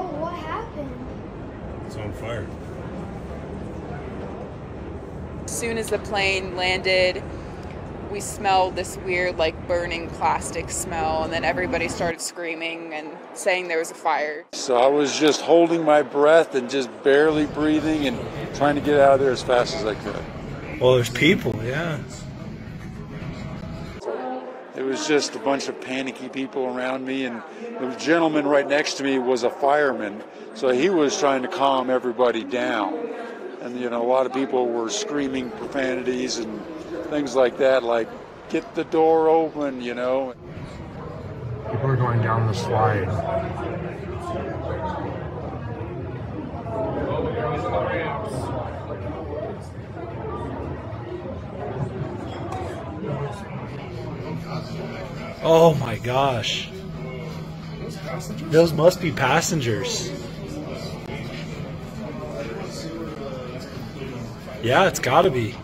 Oh, what happened? It's on fire. As soon as the plane landed, we smelled this weird, like, burning plastic smell, and then everybody started screaming and saying there was a fire. So I was just holding my breath and just barely breathing and trying to get out of there as fast as I could. Well, there's people, yeah. It was just a bunch of panicky people around me, and the gentleman right next to me was a fireman, so he was trying to calm everybody down. And, you know, a lot of people were screaming profanities and things like that, like, get the door open, you know. People are going down the slide. Oh my gosh. Those must be passengers. Yeah, it's gotta be.